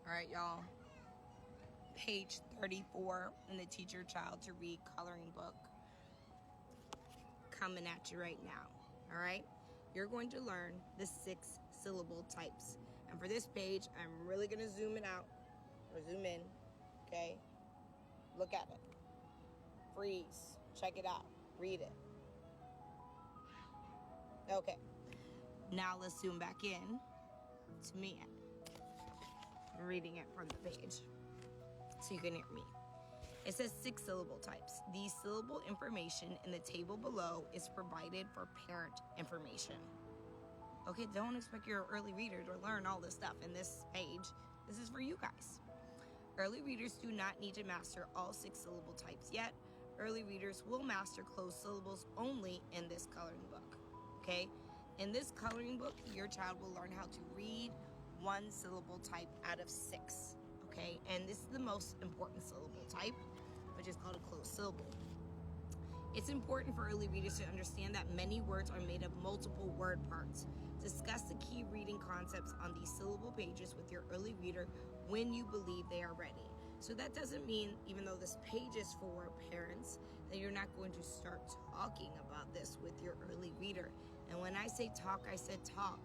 right, y'all. Page 34 in the Teach Your Child to Read coloring book. Coming at you right now. All right? You're going to learn the 6 syllable types. And for this page, I'm really going to zoom it out. Or zoom in. Okay? Look at it. Freeze. Check it out. Read it. Okay. Now let's zoom back in to me. Reading it from the page so you can hear me. It says 6 syllable types. The syllable information in the table below is provided for parent information. Okay, don't expect your early reader to learn all this stuff in this page. This is for you guys. Early readers do not need to master all 6 syllable types yet. Early readers will master closed syllables only in this coloring book. Okay? In this coloring book, your child will learn how to read 1 syllable type out of 6. Okay? And this is the most important syllable type, which is called a closed syllable. It's important for early readers to understand that many words are made of multiple word parts. Discuss the key reading concepts on these syllable pages with your early reader when you believe they are ready. So that doesn't mean, even though this page is for parents, that you're not going to start talking about this with your early reader. And when I say talk, I said talk.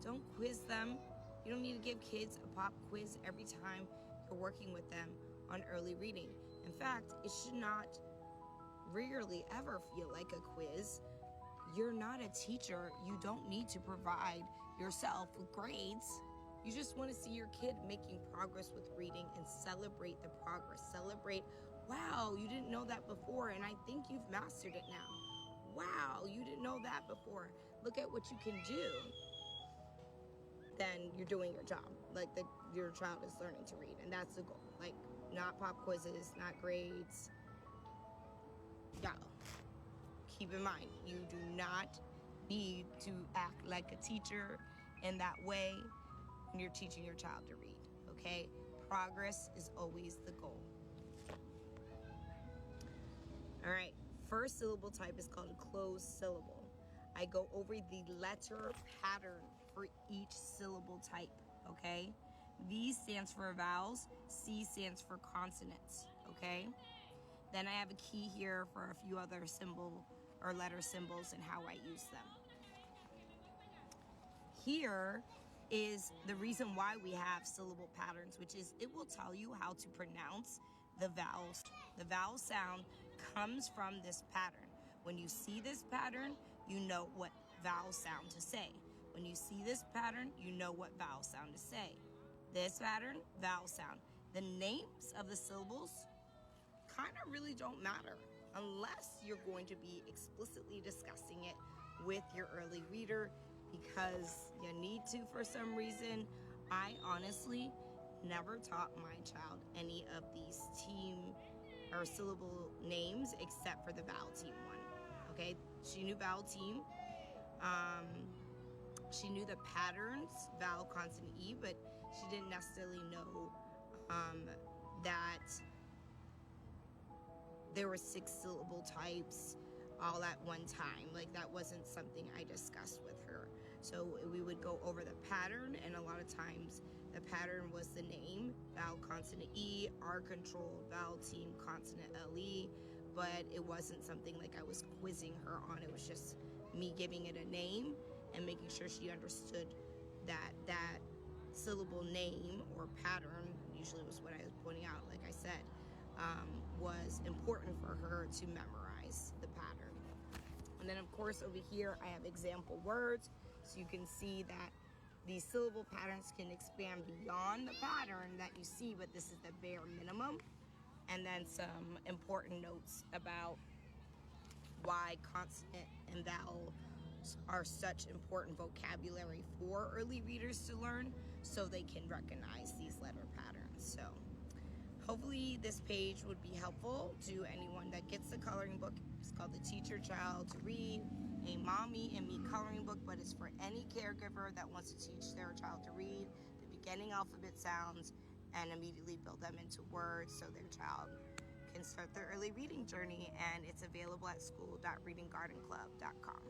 Don't quiz them. You don't need to give kids a pop quiz every time you're working with them on early reading. In fact, it should not rarely ever feel like a quiz. You're not a teacher. You don't need to provide yourself with grades. You just want to see your kid making progress with reading and celebrate the progress. Celebrate, wow, you didn't know that before, and I think you've mastered it now. Wow, you didn't know that before. Look at what you can do. Then you're doing your job. Like your child is learning to read, and that's the goal. Like, not pop quizzes, not grades. Y'all, keep in mind, you do not need to act like a teacher in that way when you're teaching your child to read, okay? Progress is always the goal. All right, first syllable type is called a closed syllable. I go over the letter pattern for each syllable type, okay? V stands for vowels, C stands for consonants, okay? Then I have a key here for a few other symbol or letter symbols and how I use them. Here is the reason why we have syllable patterns, which is it will tell you how to pronounce the vowels. The vowel sound comes from this pattern. When you see this pattern, you know what vowel sound to say. When you see this pattern, you know what vowel sound to say. This pattern, vowel sound. The names of the syllables kind of really don't matter unless you're going to be explicitly discussing it with your early reader because you need to for some reason. I honestly never taught my child any of these team or syllable names except for the vowel team one. Okay, she knew vowel team. She knew the patterns, vowel, consonant, E, but she didn't necessarily know that there were 6 syllable types all at one time. Like, that wasn't something I discussed with her. So we would go over the pattern, and a lot of times the pattern was the name, vowel, consonant, E, R controlled, vowel team, consonant, LE, but it wasn't something like I was quizzing her on. It was just me giving it a name and making sure she understood that that syllable name or pattern, usually was what I was pointing out, like I said, was important for her to memorize the pattern. And then, of course, over here I have example words, so you can see that these syllable patterns can expand beyond the pattern that you see, but this is the bare minimum. And then some important notes about why consonant and vowel are such important vocabulary for early readers to learn so they can recognize these letter patterns. So hopefully this page would be helpful to anyone that gets the coloring book. It's called the Teach Your Child to Read, a Mommy and Me coloring book, but it's for any caregiver that wants to teach their child to read the beginning alphabet sounds and immediately build them into words so their child can start their early reading journey. And it's available at school.readinggardenclub.com.